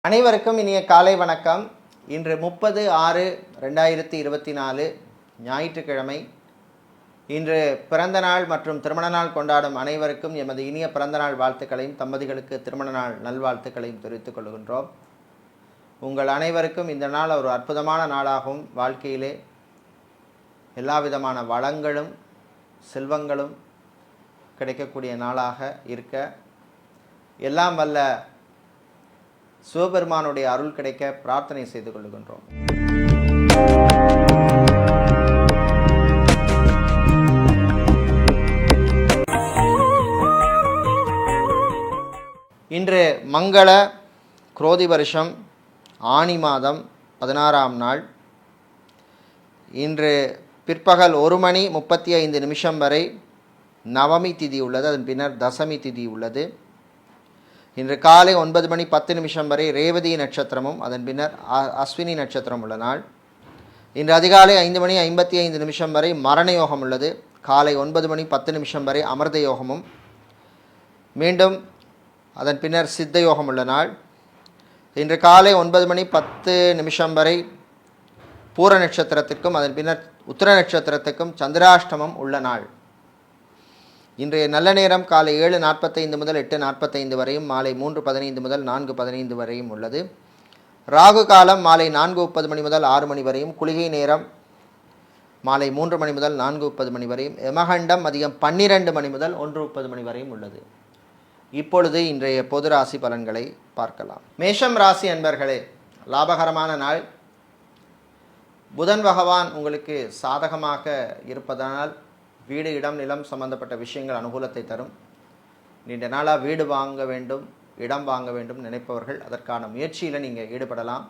அனைவருக்கும் இனிய காலை வணக்கம். இன்று 30/6/2024 ஞாயிற்றுக்கிழமை. இன்று பிறந்த நாள் மற்றும் திருமண நாள் கொண்டாடும் அனைவருக்கும் எமது இனிய பிறந்த நாள் வாழ்த்துக்களையும் தம்பதிகளுக்கு திருமண நாள் நல்வாழ்த்துக்களையும் தெரிவித்துக் கொள்கின்றோம். உங்கள் அனைவருக்கும் இந்த நாள் ஒரு அற்புதமான நாளாகவும் வாழ்க்கையிலே எல்லா விதமான வளங்களும் செல்வங்களும் கிடைக்கக்கூடிய நாளாக இருக்க எல்லாம் வல்ல சிவபெருமானுடைய அருள் கிடைக்க பிரார்த்தனை செய்து கொள்கின்றோம். இன்று மங்கள குரோதி வருஷம் ஆனி மாதம் 16ஆம் நாள். இன்று பிற்பகல் 1:35 வரை நவமி திதி உள்ளது. அதன் பின்னர் தசமி திதி உள்ளது. இன்று காலை 9:10 வரை ரேவதி நட்சத்திரமும் அதன் பின்னர் அஸ்வினி நட்சத்திரம் உள்ள நாள். இன்று அதிகாலை 5:55 வரை மரண யோகம் உள்ளது. காலை 9:10 வரை அமிர்த யோகமும் மீண்டும் அதன் பின்னர் சித்த யோகம் உள்ள நாள். இன்று காலை 9:10 வரை பூர நட்சத்திரத்திற்கும் அதன் பின்னர் உத்திர நட்சத்திரத்துக்கும் சந்திராஷ்டமம் உள்ள நாள். இன்றைய நல்ல நேரம் காலை 7:45 முதல் 8:45 வரையும், மாலை 3:15 முதல் 4:15 வரையும் உள்ளது. ராகு காலம் மாலை 4:30 முதல் 6 மணி வரையும், குளிகை நேரம் மாலை 3 மணி முதல் 4:30 வரையும், யமகண்டம் மதியம் 12 மணி முதல் 1:30 வரையும் உள்ளது. இப்பொழுது இன்றைய பொது ராசி பலன்களை பார்க்கலாம். மேஷம் ராசி அன்பர்களே, லாபகரமான நாள். புதன் பகவான் உங்களுக்கு சாதகமாக இருப்பதனால் வீடு இடம் நிலம் சம்பந்தப்பட்ட விஷயங்கள் அனுகூலத்தை தரும். நீண்ட நாளாக வீடு வாங்க வேண்டும், இடம் வாங்க வேண்டும் நினைப்பவர்கள் அதற்கான முயற்சியில் நீங்கள் ஈடுபடலாம்.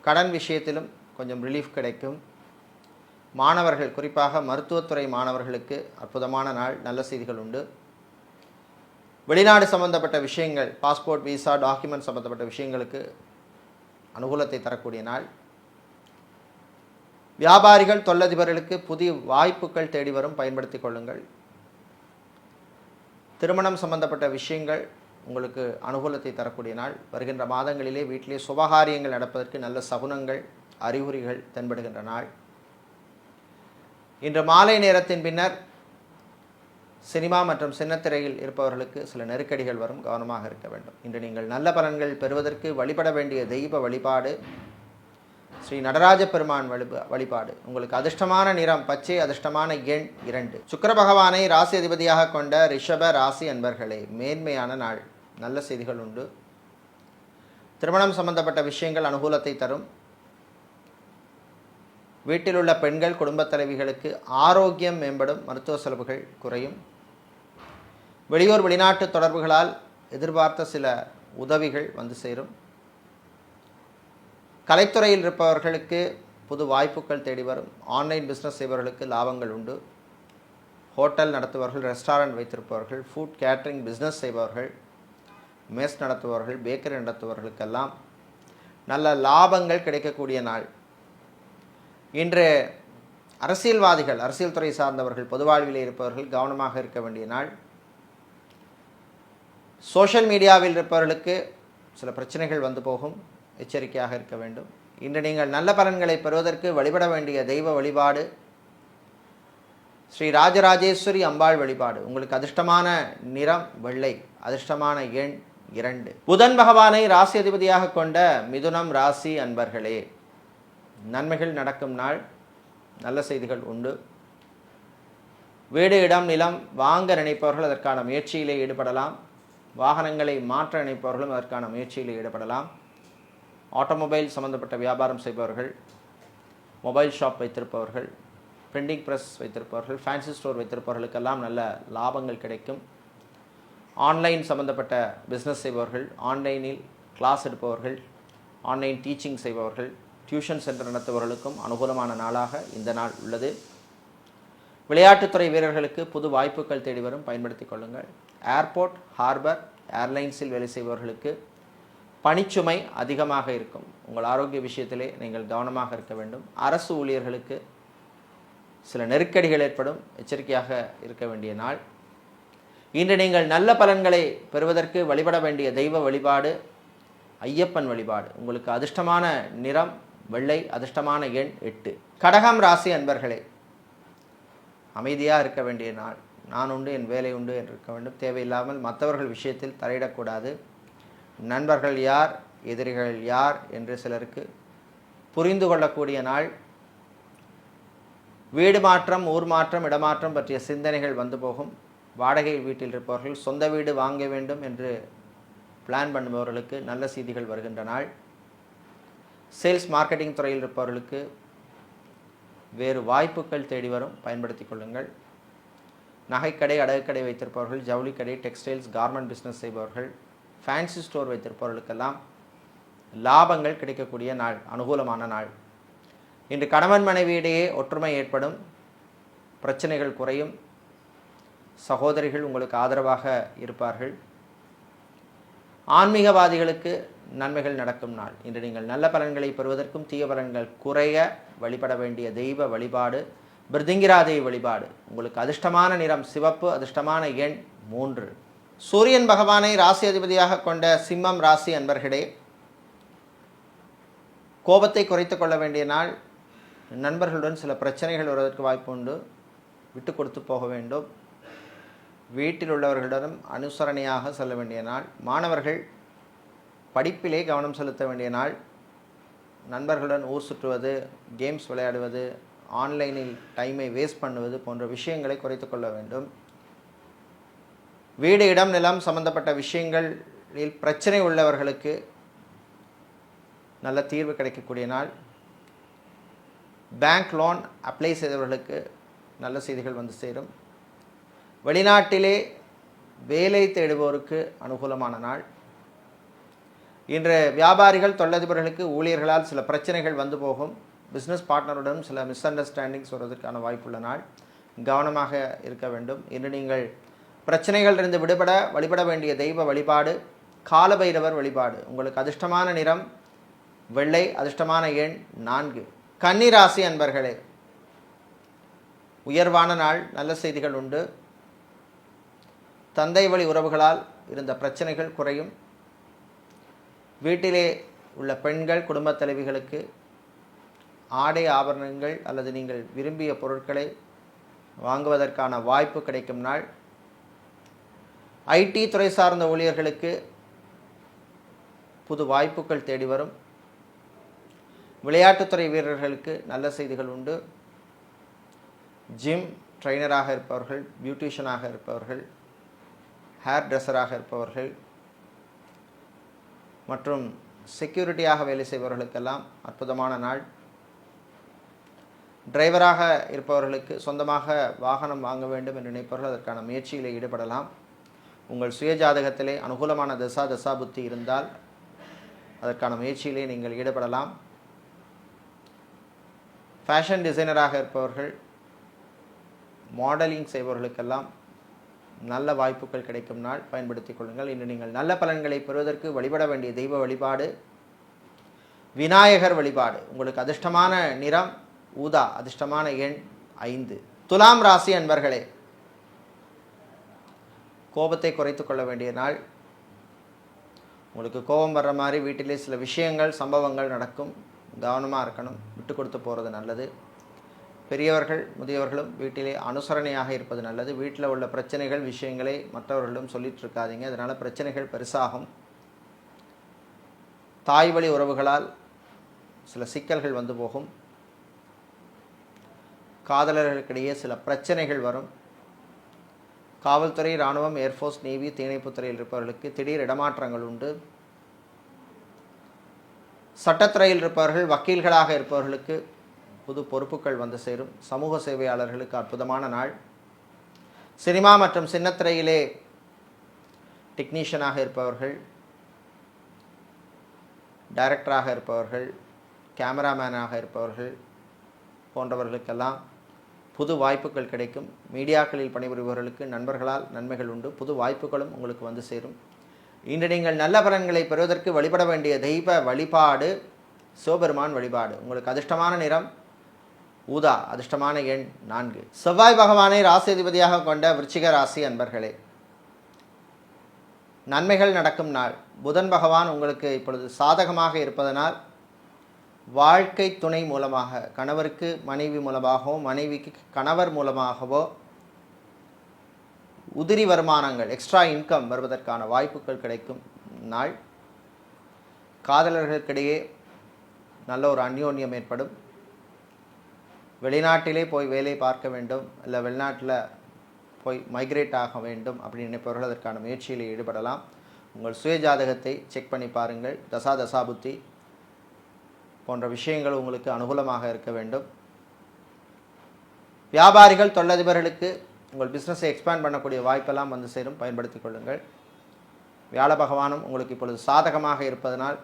கடன் விஷயத்திலும் கொஞ்சம் ரிலீஃப் கிடைக்கும். மாணவர்கள், குறிப்பாக மருத்துவத்துறை மாணவர்களுக்கு அற்புதமான நாள். நல்ல செய்திகள் உண்டு. வெளிநாடு சம்பந்தப்பட்ட விஷயங்கள், பாஸ்போர்ட், விசா, டாக்குமெண்ட் சம்பந்தப்பட்ட விஷயங்களுக்கு அனுகூலத்தை தரக்கூடிய நாள். வியாபாரிகள், தொழிலதிபர்களுக்கு புதிய வாய்ப்புகள் தேடி வரும், பயன்படுத்திக் கொள்ளுங்கள். திருமணம் சம்பந்தப்பட்ட விஷயங்கள் உங்களுக்கு அனுகூலத்தை தரக்கூடிய நாள். வருகின்ற மாதங்களிலே வீட்டிலே சுபகாரியங்கள் நடப்பதற்கு நல்ல சகுனங்கள், அறிகுறிகள் தென்படுகின்ற நாள். இன்று மாலை நேரத்தின் பின்னர் சினிமா மற்றும் சின்னத்திரையில் இருப்பவர்களுக்கு சில நெருக்கடிகள் வரும், கவனமாக இருக்க வேண்டும். இன்று நீங்கள் நல்ல பலன்கள் பெறுவதற்கு வழிபட வேண்டிய தெய்வ வழிபாடு ஸ்ரீ நடராஜ பெருமான் வழிபாடு. உங்களுக்கு அதிர்ஷ்டமான நிறம் பச்சை, அதிர்ஷ்டமான எண் 2. சுக்கிர பகவானை ராசி அதிபதியாக கொண்ட ரிஷப ராசி அன்பர்களே, மேன்மையான நாள். நல்ல செய்திகள் உண்டு. திருமணம் சம்பந்தப்பட்ட விஷயங்கள் அனுகூலத்தை தரும். வீட்டில் உள்ள பெண்கள், குடும்பத் தலைவிகளுக்கு ஆரோக்கியம் மேம்படும், மருத்துவ செலவுகள் குறையும். வெளியூர் வெளிநாட்டு தொடர்புகளால் எதிர்பார்த்த சில உதவிகள் வந்து சேரும். கலைத்துறையில் இருப்பவர்களுக்கு புது வாய்ப்புகள் தேடி வரும். ஆன்லைன் பிஸ்னஸ் செய்பவர்களுக்கு லாபங்கள் உண்டு. ஹோட்டல் நடத்துபவர்கள், ரெஸ்டாரண்ட் வைத்திருப்பவர்கள், ஃபுட் கேட்ரிங் பிஸ்னஸ் செய்பவர்கள், மெஸ் நடத்துபவர்கள், பேக்கரி நடத்துபவர்களுக்கெல்லாம் நல்ல லாபங்கள் கிடைக்கக்கூடிய நாள். இன்று அரசியல்வாதிகள், அரசியல் துறை சார்ந்தவர்கள், பொது வாழ்விலே இருப்பவர்கள் கவனமாக இருக்க வேண்டிய நாள். சோஷியல் மீடியாவில் இருப்பவர்களுக்கு சில பிரச்சனைகள் வந்து போகும், எச்சரிக்கையாக இருக்க வேண்டும். இன்று நீங்கள் நல்ல பலன்களை பெறுவதற்கு வழிபட வேண்டிய தெய்வ வழிபாடு ஸ்ரீ ராஜராஜேஸ்வரி அம்பாள் வழிபாடு. உங்களுக்கு அதிர்ஷ்டமான நிறம் வெள்ளை, அதிர்ஷ்டமான எண் 2. புதன் பகவானை ராசி அதிபதியாக கொண்ட மிதுனம் ராசி அன்பர்களே, நன்மைகள் நடக்கும் நாள். நல்ல செய்திகள் உண்டு. வீடு இடம் நிலம் வாங்க நினைப்பவர்கள் அதற்கான முயற்சியிலே ஈடுபடலாம். வாகனங்களை மாற்ற நினைப்பவர்களும் அதற்கான முயற்சியில் ஈடுபடலாம். ஆட்டோமொபைல் சம்பந்தப்பட்ட வியாபாரம் செய்பவர்கள், மொபைல் ஷாப் வைத்திருப்பவர்கள், பிரிண்டிங் ப்ரெஸ் வைத்திருப்பவர்கள், ஃபேன்சி ஸ்டோர் வைத்திருப்பவர்களுக்கெல்லாம் நல்ல லாபங்கள் கிடைக்கும். ஆன்லைன் சம்பந்தப்பட்ட பிஸ்னஸ் செய்பவர்கள், ஆன்லைனில் கிளாஸ் எடுப்பவர்கள், ஆன்லைன் டீச்சிங் செய்பவர்கள், டியூஷன் சென்டர் நடத்துபவர்களுக்கும் அனுகூலமான நாளாக இந்த நாள் உள்ளது. விளையாட்டுத்துறை வீரர்களுக்கு புது வாய்ப்புகள் தேடி வரும், பயன்படுத்திக் கொள்ளுங்கள். ஏர்போர்ட், ஹார்பர், ஏர்லைன்ஸில் வேலை செய்பவர்களுக்கு பணிச்சுமை அதிகமாக இருக்கும். உங்கள் ஆரோக்கிய விஷயத்திலே நீங்கள் கவனமாக இருக்க வேண்டும். அரசு ஊழியர்களுக்கு சில நெருக்கடிகள் ஏற்படும், எச்சரிக்கையாக இருக்க வேண்டிய நாள். இன்று நீங்கள் நல்ல பலன்களை பெறுவதற்கு வழிபட வேண்டிய தெய்வ வழிபாடு ஐயப்பன் வழிபாடு. உங்களுக்கு அதிர்ஷ்டமான நிறம் வெள்ளை, அதிர்ஷ்டமான எண் 8. கடகம் ராசி அன்பர்களே, அமைதியாக இருக்க வேண்டிய நாள். நான் உண்டு என் வேலை உண்டு என்று இருக்க வேண்டும். தேவையில்லாமல் மற்றவர்கள் விஷயத்தில் தலையிடக்கூடாது. நண்பர்கள் யார், எதிரிகள் யார் என்று சிலருக்கு புரிந்து கொள்ளக்கூடிய நாள். வீடு மாற்றம், ஊர் மாற்றம், இடமாற்றம் பற்றிய சிந்தனைகள் வந்து போகும். வாடகை வீட்டில் இருப்பவர்கள் சொந்த வீடு வாங்க வேண்டும் என்று பிளான் பண்ணுபவர்களுக்கு நல்ல செய்திகள் வருகின்ற நாள். சேல்ஸ் மார்க்கெட்டிங் துறையில் இருப்பவர்களுக்கு வேறு வாய்ப்புகள் தேடி வரும், பயன்படுத்தி கொள்ளுங்கள். நகைக்கடை, அடகுக்கடை வைத்திருப்பவர்கள், ஜவுளிக்கடை, டெக்ஸ்டைல்ஸ், கார்மெண்ட் பிஸ்னஸ் செய்பவர்கள், ஃபேன்சி ஸ்டோர் வைத்திருப்பவர்களுக்கெல்லாம் லாபங்கள் கிடைக்கக்கூடிய நாள், அனுகூலமான நாள். இன்று கணவன் மனைவியிடையே ஒற்றுமை ஏற்படும், பிரச்சனைகள் குறையும், சகோதரிகள் உங்களுக்கு ஆதரவாக இருப்பார்கள். ஆன்மீகவாதிகளுக்கு நன்மைகள் நடக்கும் நாள். இன்று நீங்கள் நல்ல பலன்களை பெறுவதற்கும் தீய பலன்கள் குறைய வழிபட வேண்டிய தெய்வ வழிபாடு பிருதிங்கிராதேவி வழிபாடு. உங்களுக்கு அதிர்ஷ்டமான நிறம் சிவப்பு, அதிர்ஷ்டமான எண் 3. சூரியன் பகவானை ராசி அதிபதியாக கொண்ட சிம்மம் ராசி அன்பர்களே, கோபத்தை குறைத்து கொள்ள வேண்டிய நாள். நண்பர்களுடன் சில பிரச்சனைகள் வருவதற்கு வாய்ப்பு உண்டு, விட்டு கொடுத்து போக வேண்டும். வீட்டில் உள்ளவர்களிடம் அனுசரணையாக செல்ல வேண்டிய நாள். மாணவர்கள் படிப்பிலே கவனம் செலுத்த வேண்டிய நாள். நண்பர்களுடன் ஊர் சுற்றுவது, கேம்ஸ் விளையாடுவது, ஆன்லைனில் டைமை வேஸ்ட் பண்ணுவது போன்ற விஷயங்களை குறைத்து கொள்ள வேண்டும். வீடு, இடம், நிலம் சம்பந்தப்பட்ட விஷயங்களில் பிரச்சனை உள்ளவர்களுக்கு நல்ல தீர்வு கிடைக்கக்கூடிய நாள். பேங்க் லோன் அப்ளை செய்தவர்களுக்கு நல்ல செய்திகள் வந்து சேரும். வெளிநாட்டிலே வேலை தேடுவோருக்கு அனுகூலமான நாள். இன்று வியாபாரிகள், தொழிலதிபர்களுக்கு ஊழியர்களால் சில பிரச்சனைகள் வந்து போகும். பிஸ்னஸ் பார்ட்னருடன் சில மிஸ் அண்டர்ஸ்டாண்டிங்ஸ் வருவதற்கான வாய்ப்புள்ள நாள். கவனமாக இருக்க வேண்டும். இன்று நீங்கள் பிரச்சனைகளிலிருந்து விடுபட வழிபட வேண்டிய தெய்வ வழிபாடு காலபைரவர் வழிபாடு. உங்களுக்கு அதிர்ஷ்டமான நிறம் வெள்ளை, அதிர்ஷ்டமான எண் 4. கன்னி ராசி அன்பர்களே, உயர்வான நாள், நல்ல செய்திகள் உண்டு. தந்தை வழி உறவுகளால் இருந்த பிரச்சனைகள் குறையும். வீட்டிலே உள்ள பெண்கள், குடும்பத் தலைவிகளுக்கு ஆடை ஆபரணங்கள் அல்லது நீங்கள் விரும்பிய பொருட்களை வாங்குவதற்கான வாய்ப்பு கிடைக்கும் நாள். ஐடி துறை சார்ந்த ஊழியர்களுக்கு புது வாய்ப்புகள் தேடி வரும். விளையாட்டுத்துறை வீரர்களுக்கு நல்ல செய்திகள் உண்டு. ஜிம் ட்ரைனராக இருப்பவர்கள், பியூட்டிஷியனாக இருப்பவர்கள், ஹேர் ட்ரெஸ்ஸராக இருப்பவர்கள் மற்றும் செக்யூரிட்டியாக வேலை செய்பவர்களுக்கெல்லாம் அற்புதமான நாள். டிரைவராக இருப்பவர்களுக்கு சொந்தமாக வாகனம் வாங்க வேண்டும் என்று நினைப்பவர்கள் அதற்கான முயற்சியில் ஈடுபடலாம். உங்கள் சுய ஜாதகத்திலே அனுகூலமான தசா புத்தி இருந்தால் அதற்கான முயற்சியிலே நீங்கள் ஈடுபடலாம். ஃபேஷன் டிசைனராக இருப்பவர்கள், மாடலிங் செய்பவர்களுக்கெல்லாம் நல்ல வாய்ப்புகள் கிடைக்கும் நாள், பயன்படுத்திக் கொள்ளுங்கள். இன்று நீங்கள் நல்ல பலன்களை பெறுவதற்கு வழிபட வேண்டிய தெய்வ வழிபாடு விநாயகர் வழிபாடு. உங்களுக்கு அதிர்ஷ்டமான நிறம் ஊதா, அதிர்ஷ்டமான எண் 5. துலாம் ராசி அன்பர்களே, கோபத்தை குறைத்து கொள்ள வேண்டிய நாள். உங்களுக்கு கோபம் வர்ற மாதிரி வீட்டிலே சில விஷயங்கள், சம்பவங்கள் நடக்கும். கவனமாக இருக்கணும், விட்டு கொடுத்து போகிறது நல்லது. பெரியவர்கள், முதியவர்களும் வீட்டிலே அனுசரணையாக இருப்பது நல்லது. வீட்டில் உள்ள பிரச்சனைகள், விஷயங்களை மற்றவர்களிடம் சொல்லிட்டு இருக்காதீங்க, அதனால் பிரச்சனைகள் பெருசாகும். தாய் வழி உறவுகளால் சில சிக்கல்கள் வந்து போகும். காதலர்களுக்கிடையே சில பிரச்சனைகள் வரும். காவல்துறை, இராணுவம், ஏர்ஃபோர்ஸ், நேவி, தீயணைப்புத்துறையில் இருப்பவர்களுக்கு திடீர் இடமாற்றங்கள் உண்டு. சட்டத்துறையில் இருப்பவர்கள், வக்கீல்களாக இருப்பவர்களுக்கு புது பொறுப்புகள் வந்து சேரும். சமூக சேவையாளர்களுக்கு அற்புதமான நாள். சினிமா மற்றும் சின்னத்திரையிலே டெக்னீஷியனாக இருப்பவர்கள், டைரக்டராக இருப்பவர்கள், கேமராமேனாக இருப்பவர்கள் போன்றவர்களுக்கெல்லாம் புது வாய்ப்புகள் கிடைக்கும். மீடியாக்களில் பணிபுரிபவர்களுக்கு நண்பர்களால் நன்மைகள் உண்டு. புது வாய்ப்புகளும் உங்களுக்கு வந்து சேரும். இன்று நீங்கள் நல்ல பலன்களை பெறுவதற்கு வழிபட வேண்டிய தெய்வ வழிபாடு சிவபெருமான் வழிபாடு. உங்களுக்கு அதிர்ஷ்டமான நிறம் ஊதா, அதிர்ஷ்டமான எண் 4. செவ்வாய் பகவானை ராசி அதிபதியாக கொண்ட விருச்சிக ராசி அன்பர்களே, நன்மைகள் நடக்கும் நாள். புதன் பகவான் உங்களுக்கு இப்பொழுது சாதகமாக இருப்பதனால் வாழ்க்கை துணை மூலமாக, கணவருக்கு மனைவி மூலமாகவோ மனைவிக்கு கணவர் மூலமாகவோ உதிரி வருமானங்கள், எக்ஸ்ட்ரா இன்கம் வருவதற்கான வாய்ப்புகள் கிடைக்கும் நாள். காதலர்களுக்கிடையே நல்ல ஒரு அந்யோன்யம் ஏற்படும். வெளிநாட்டிலே போய் வேலை பார்க்க வேண்டும், இல்லை வெளிநாட்டில் போய் மைக்ரேட் ஆக வேண்டும் அப்படின்னு நினைப்பவர்கள் அதற்கான முயற்சியில் ஈடுபடலாம். உங்கள் சுய ஜாதகத்தை செக் பண்ணி பாருங்கள். தசாபுத்தி போன்ற விஷயங்கள் உங்களுக்கு அனுகூலமாக இருக்க வேண்டும். வியாபாரிகள், தொழிலதிபர்களுக்கு உங்கள் பிஸ்னஸை எக்ஸ்பேண்ட் பண்ணக்கூடிய வாய்ப்பெல்லாம் வந்து சேரும், பயன்படுத்திக் கொள்ளுங்கள். வியாழ பகவானும் உங்களுக்கு இப்பொழுது சாதகமாக இருப்பதனால்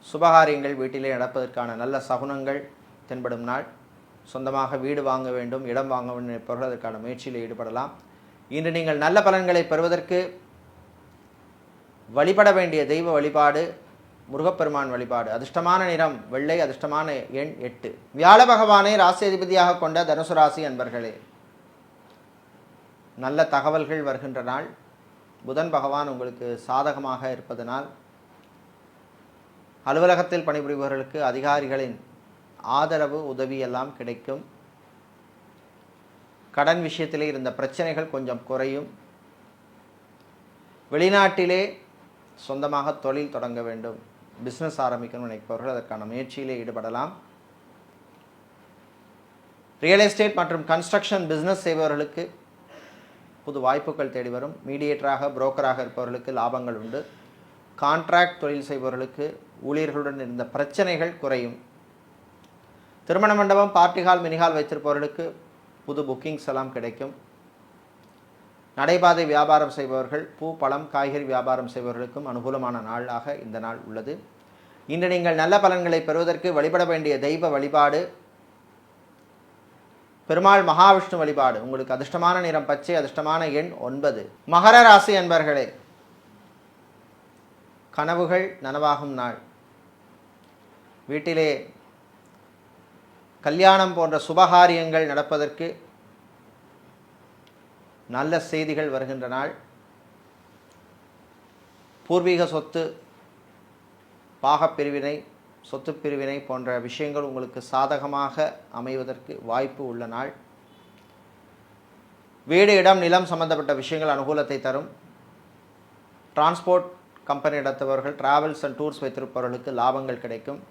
சுபகாரியங்கள் வீட்டிலே நடப்பதற்கான நல்ல சகுனங்கள் தென்படும் நாள். சொந்தமாக வீடு வாங்க வேண்டும், இடம் வாங்க வேண்டும் என்பவர்கள் அதற்கான முயற்சியில் ஈடுபடலாம். இன்று நீங்கள் நல்ல பலன்களை பெறுவதற்கு வழிபட வேண்டிய தெய்வ வழிபாடு முருகப்பெருமான் வழிபாடு. அதிர்ஷ்டமான நிறம் வெள்ளை, அதிர்ஷ்டமான எண் 8. வியாழ பகவானை ராசி அதிபதியாக கொண்ட தனுசு ராசி அன்பர்களே, நல்ல தகவல்கள் வருகின்ற நாள். புதன் பகவான் உங்களுக்கு சாதகமாக இருப்பதனால் அலுவலகத்தில் பணிபுரிபவர்களுக்கு அதிகாரிகளின் ஆதரவு உதவி எல்லாம் கிடைக்கும். கடன் விஷயத்திலே இருந்த பிரச்சனைகள் கொஞ்சம் குறையும். வெளிநாட்டிலே சொந்தமாக தொழில் தொடங்க வேண்டும், பிஸ்னஸ் ஆரம்பிக்கணும்னு நினைப்பவர்கள் அதற்கான முயற்சியிலே ஈடுபடலாம். ரியல் எஸ்டேட் மற்றும் கன்ஸ்ட்ரக்ஷன் பிஸ்னஸ் செய்பவர்களுக்கு புது வாய்ப்புகள் தேடி வரும். மீடியேட்டராக, புரோக்கராக இருப்பவர்களுக்கு லாபங்கள் உண்டு. கான்ட்ராக்ட் தொழில் செய்பவர்களுக்கு ஊழியர்களுடன் இருந்த பிரச்சனைகள் குறையும். திருமண மண்டபம், பார்ட்டி ஹால், மினிஹால் வைத்திருப்பவர்களுக்கு புது புக்கிங்ஸ் எல்லாம் கிடைக்கும். நடைபாதை வியாபாரம் செய்பவர்கள், பூ, பழம், காய்கறி வியாபாரம் செய்பவர்களுக்கும் அனுகூலமான நாளாக இந்த நாள் உள்ளது. இன்று நீங்கள் நல்ல பலன்களை பெறுவதற்கு வழிபட வேண்டிய தெய்வ வழிபாடு பெருமாள் மகாவிஷ்ணு வழிபாடு. உங்களுக்கு அதிர்ஷ்டமான நிறம் பச்சை, அதிர்ஷ்டமான எண் 9. மகர ராசி அன்பர்களே, கனவுகள் நனவாகும் நாள். வீட்டிலே கல்யாணம் போன்ற சுபகாரியங்கள் நடப்பதற்கு நல்ல செய்திகள் வருகின்ற நாள். பூர்வீக சொத்து, பாகப்பிரிவினை, சொத்து பிரிவினை போன்ற விஷயங்கள் உங்களுக்கு சாதகமாக அமைவதற்கு வாய்ப்பு உள்ள நாள். வீடு, இடம், நிலம் சம்பந்தப்பட்ட விஷயங்கள் அனுகூலத்தை தரும். டிரான்ஸ்போர்ட் கம்பெனி நடத்துபவர்கள், டிராவல்ஸ் அண்ட் டூர்ஸ் வைத்திருப்பவர்களுக்கு லாபங்கள் கிடைக்கும்.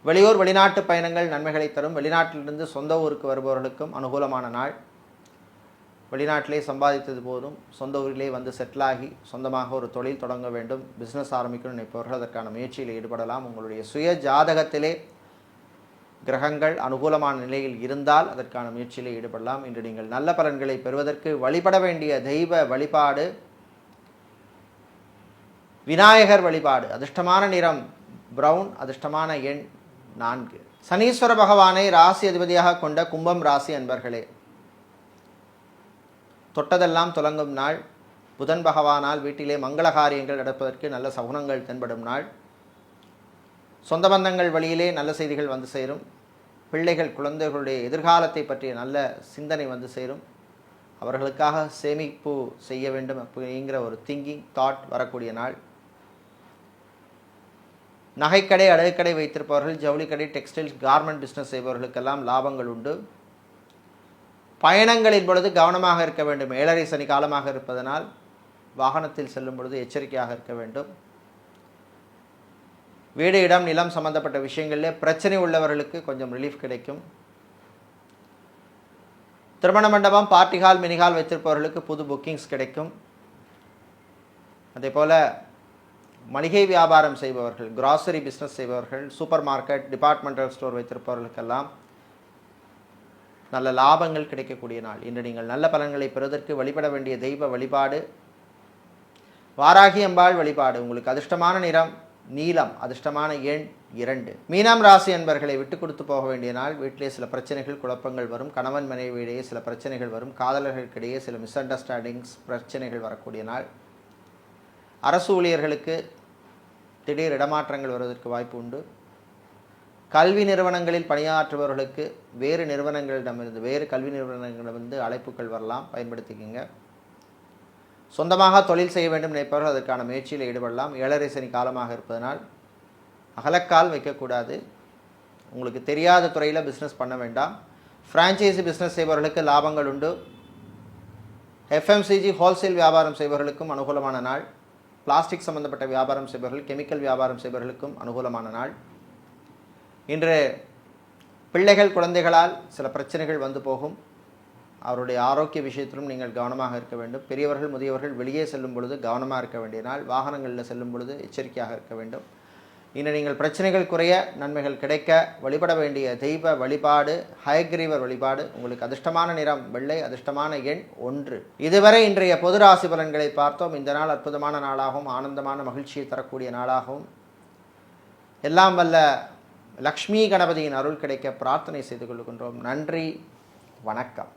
வெளியூர், வெளிநாட்டு பயணங்கள் நன்மைகளை தரும். வெளிநாட்டிலிருந்து சொந்த ஊருக்கு வருபவர்களுக்கும் அனுகூலமான நாள். வெளிநாட்டிலே சம்பாதித்தது போதும் சொந்த ஊரிலே வந்து செட்டிலாகி சொந்தமாக ஒரு தொழில் தொடங்க வேண்டும், பிஸ்னஸ் ஆரம்பிக்கணும்னு நினைப்பவர்கள் அதற்கான முயற்சியில் ஈடுபடலாம். உங்களுடைய சுய ஜாதகத்திலே கிரகங்கள் அனுகூலமான நிலையில் இருந்தால் அதற்கான முயற்சியில் ஈடுபடலாம். இன்று நீங்கள் நல்ல பலன்களை பெறுவதற்கு வழிபட வேண்டிய தெய்வ வழிபாடு விநாயகர் வழிபாடு. அதிர்ஷ்டமான நிறம் பிரவுன், அதிர்ஷ்டமான எண் 4. சனீஸ்வர பகவானை ராசி அதிபதியாக கொண்ட கும்பம் ராசி அன்பர்களே, தொட்டதெல்லாம் துலங்கும் நாள். புதன் பகவானால் வீட்டிலே மங்கள காரியங்கள் நடப்பதற்கு நல்ல சகுனங்கள் தென்படும் நாள். சொந்த பந்தங்கள் வழியிலே நல்ல செய்திகள் வந்து சேரும். பிள்ளைகள், குழந்தைகளுடைய எதிர்காலத்தை பற்றிய நல்ல சிந்தனை வந்து சேரும். அவர்களுக்காக சேமிப்பு செய்ய வேண்டும் அப்படிங்கிற ஒரு திங்கிங், தாட் வரக்கூடிய நாள். நகைக்கடை, அழகுக்கடை வைத்திருப்பவர்கள், ஜவுளிக்கடை, டெக்ஸ்டைல்ஸ், கார்மெண்ட் பிஸ்னஸ் செய்பவர்களுக்கெல்லாம் லாபங்கள் உண்டு. பயணங்களின் பொழுது கவனமாக இருக்க வேண்டும். 7.5 சனி காலமாக இருப்பதனால் வாகனத்தில் செல்லும் பொழுது எச்சரிக்கையாக இருக்க வேண்டும். வீடு, இடம், நிலம் சம்பந்தப்பட்ட விஷயங்களில் பிரச்சனை உள்ளவர்களுக்கு கொஞ்சம் ரிலீஃப் கிடைக்கும். திருமண மண்டபம், பார்ட்டி ஹால், மினிஹால் வைத்திருப்பவர்களுக்கு புது புக்கிங்ஸ் கிடைக்கும். அதே போல் மளிகை வியாபாரம் செய்பவர்கள், கிராசரி பிஸ்னஸ் செய்பவர்கள், சூப்பர் மார்க்கெட், டிபார்ட்மெண்டல் ஸ்டோர் வைத்திருப்பவர்களுக்கெல்லாம் நல்ல லாபங்கள் கிடைக்கக்கூடிய நாள். இன்று நீங்கள் நல்ல பலன்களை பெறுவதற்கு வழிபட வேண்டிய தெய்வ வழிபாடு வாராகி அம்பாள் வழிபாடு. உங்களுக்கு அதிர்ஷ்டமான நிறம் நீலம், அதிர்ஷ்டமான எண் 2. மீனம் ராசி அன்பர்களை விட்டு கொடுத்து போக வேண்டிய நாள். வீட்டிலே சில பிரச்சனைகள், குழப்பங்கள் வரும். கணவன் மனைவியிடையே சில பிரச்சனைகள் வரும். காதலர்களுக்கிடையே சில மிஸ் அண்டர்ஸ்டாண்டிங்ஸ், பிரச்சனைகள் வரக்கூடிய நாள். அரசு ஊழியர்களுக்கு திடீர் இடமாற்றங்கள் வருவதற்கு வாய்ப்பு உண்டு. கல்வி நிறுவனங்களில் பணியாற்றுபவர்களுக்கு வேறு நிறுவனங்களிடமிருந்து, வேறு கல்வி நிறுவனங்களிடமிருந்து அழைப்புகள் வரலாம், பயன்படுத்திக்கங்க. சொந்தமாக தொழில் செய்ய வேண்டும் நினைப்பவர்கள் அதற்கான முயற்சியில் ஈடுபடலாம். 7.5 சனி காலமாக இருப்பதனால் அகலக்கால் வைக்கக்கூடாது. உங்களுக்கு தெரியாத துறையில் பிஸ்னஸ் பண்ண வேண்டாம். ஃப்ரான்ச்சைசி பிஸ்னஸ் செய்பவர்களுக்கு லாபங்கள் உண்டு. எஃப்எம்சிஜி ஹோல்சேல் வியாபாரம் செய்பவர்களுக்கும் அனுகூலமான நாள். பிளாஸ்டிக் சம்பந்தப்பட்ட வியாபாரம் செய்பவர்கள், கெமிக்கல் வியாபாரம் செய்பவர்களுக்கும் அனுகூலமான நாள். இன்று பிள்ளைகள் குழந்தைகளால் சில பிரச்சனைகள் வந்து போகும். அவருடைய ஆரோக்கிய விஷயத்திலும் நீங்கள் கவனமாக இருக்க வேண்டும். பெரியவர்கள் முதியவர்கள் வெளியே செல்லும் பொழுது கவனமாக இருக்க வேண்டிய நாள். வாகனங்களில் செல்லும் பொழுது எச்சரிக்கையாக இருக்க வேண்டும். இன்று நீங்கள் பிரச்சனைகள் குறைய, நன்மைகள் கிடைக்க வழிபட வேண்டிய தெய்வ வழிபாடு ஹயக்ரீவர் வழிபாடு. உங்களுக்கு அதிர்ஷ்டமான நிறம் வெள்ளை, அதிர்ஷ்டமான எண் 1. இதுவரை இன்றைய பொது ராசி பலன்களை பார்த்தோம். இந்த நாள் அற்புதமான நாளாகவும் ஆனந்தமான மகிழ்ச்சியை தரக்கூடிய நாளாகவும், எல்லாம் வல்ல லக்ஷ்மி கணபதியின் அருள் கிடைக்க பிரார்த்தனை செய்து கொள்கின்றோம். நன்றி, வணக்கம்.